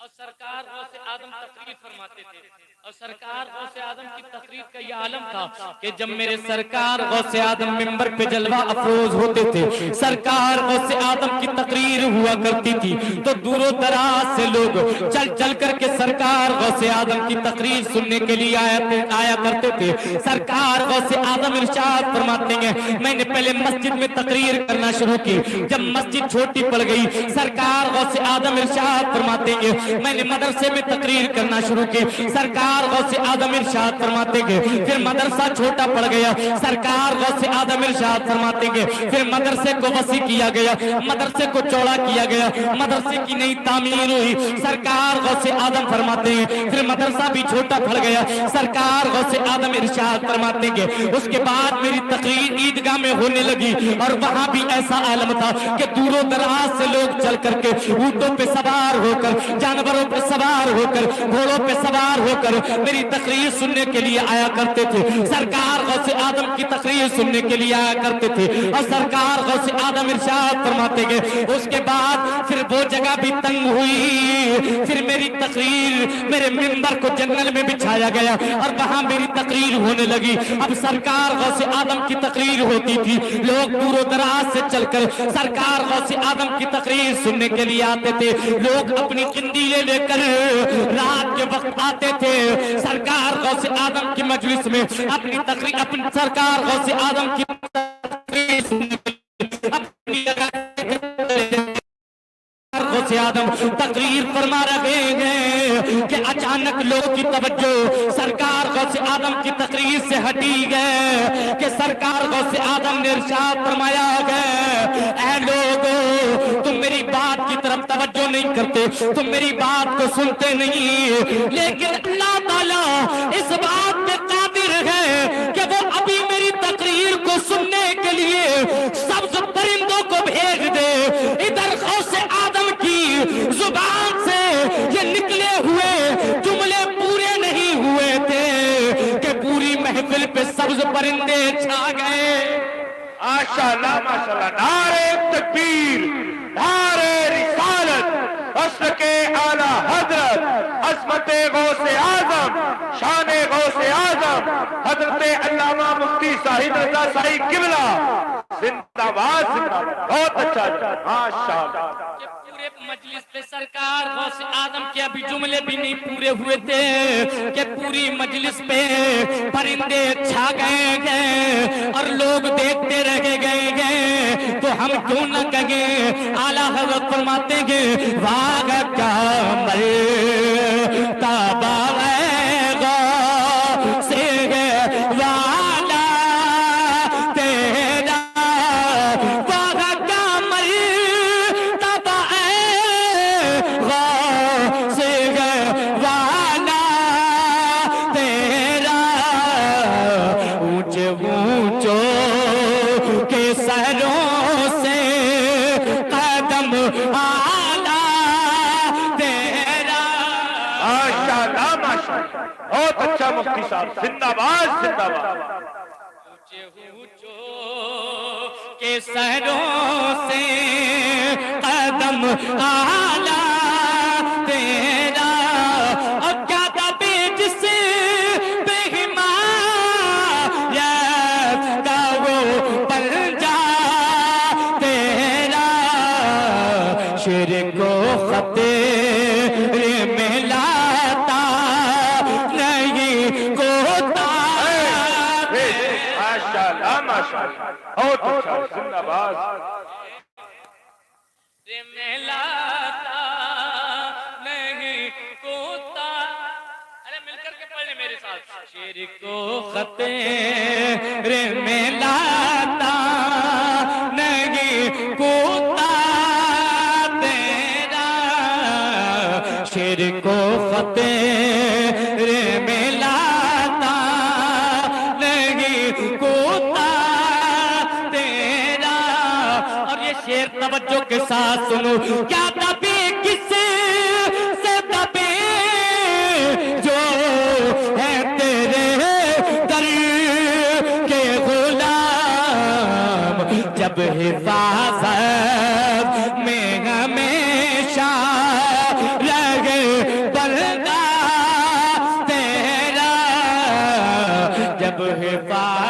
اور سرکار غوث آدم تقریر فرماتے تھے، اور سرکار غوث آدم کی تقریر کا یہ عالم تھا کہ جب میرے سرکار غوث آدم منبر پہ جلوہ افروز ہوتے تھے، سرکار غوث آدم کی تقریر ہوا کرتی تھی تو دور و دراز سے لوگ چل چل کر کے سرکار غوث آدم کی تقریر سننے کے لیے آیا کرتے تھے۔ سرکار غوث آدم ارشاد فرماتے ہیں میں نے پہلے مسجد میں تقریر کرنا شروع کی، جب مسجد چھوٹی پڑ گئی سرکار غوث آدم ارشاد فرماتے ہیں میں نے مدرسے میں تقریر کرنا شروع کی، سرکار غوث آدم ارشاد فرماتے ہیں پھر مدرسہ چھوٹا پڑ گیا، سرکار غوث آدم ارشاد فرماتے ہیں پھر مدرسے کو وسیع کیا گیا، مدرسے کو چوڑا کیا گیا، مدرسے کی نئی تعمیر ہوئی، سرکار غوث آدم فرماتے ہیں پھر مدرسہ بھی چھوٹا پڑ گیا، سرکار غوث آدم ارشاد فرماتے ہیں اس کے بعد میری تقریر عیدگاہ میں ہونے لگی، اور وہاں بھی ایسا عالم تھا کہ دور و دراز سے لوگ چل کر کے اونٹوں پہ سوار ہو کر، جانوروں پہ سوار ہو کر، گھوڑوں پہ سوار ہو کر میری تقریر سننے کے لیے آیا کرتے تھے، سرکار غوث آدم کی تقریر سننے کے لیے آیا کرتے تھے، اور سرکار غوث آدم ارشاد فرماتے ہیں اس کے بعد پھر وہ جگہ بھی تنگ ہوئی، پھر میری تقریر میرے منبر کو جنگل میں بچھایا گیا اور وہاں میری تقریر ہونے لگی۔ اب سرکار غوث آدم کی تقریر ہوتی تھی، لوگ دور و دراز سے چل کر سرکار غوث آدم کی تقریر سننے کے لیے آتے تھے، لوگ اپنی قندیلیں لے کر رات کے وقت آتے تھے سرکار غوث آدم کی مجلس میں اپنی تقریر، اپنی سرکار غوث آدم کی تقریر سننے کے لیے اپنی جگہ غوث آدم تقریر فرما رہے ہیں کہ اچانک لوگوں کی توجہ سرکار غوث آدم کی تقریر سے ہٹی گئے کہ سرکار غوث آدم نے ارشاد فرمایا گئے اے لوگو تم میری بات کی طرف توجہ نہیں کرتے، تم میری بات کو سنتے نہیں، لیکن اللہ تعالیٰ اس بات پہ قادر ہے کہ وہ ابھی میری تقریر کو سننے کے لیے سبز پرندوں کو بھیج دے۔ ادھر غوث آدم کی زبان سے یہ نکلے ہوئے جملے پورے نہیں ہوئے تھے کہ پوری محفل پہ سبز پرندے چھا گئے۔ ماشاءاللہ ماشاءاللہ، نعرہ تکبیر، نعرہ رسالت، اصل کے اعلیٰ حضرت عظمت غوث آدم، شان غوث آدم حضرت علامہ مفتی صاحب رضا صاحب قبلہ زندہ باد، زندہ باد، بہت اچھا ماشاءاللہ۔ پورے مجلس پہ سرکار غوث آدم کے ابھی جملے بھی نہیں پورے ہوئے تھے کہ پوری مجلس پہ پرندے چھا گئے اور لوگ دیکھتے رہ گئے تو ہم کیوں نہ کہیں اعلیٰ حضرت فرماتے ہیں واگ کا مرتبہ غوث والا تیرا، واگ کا مرتبہ غوث والا تیرا، اونچے اونچوں کے سروں سے قدم آلہ تیرا۔ ماشاءاللہ ماشاءاللہ، بہت اچھا مفتی صاحب، زندہ باد زندہ باد۔ اونچے اونچوں کے سروں سے قدم آلہ تیرا، اور کیا دبے جس بے حمایت کا وہ پنجہ تیرا، شرک و خطرے میں لاتا نہیں کوتا ماشاءاللہ ماشاءاللہ، بہت اچھا، زندہ باد۔ میں لاتا نہیں کوتا، ارے مل کر کے پڑھ لیں میرے ساتھ، شرک و خطرے میں لاتا نہیں کوتا تیرا، شرک و خطرے میں لاتا نہیں کوتا تیرا۔ اور یہ شعر توجہ کے ساتھ سنو، کیا دبے کس سے دبے جو ہے تیرے در کے غلام، جب حفاظت میں ہمیشہ رہے جب حفاظت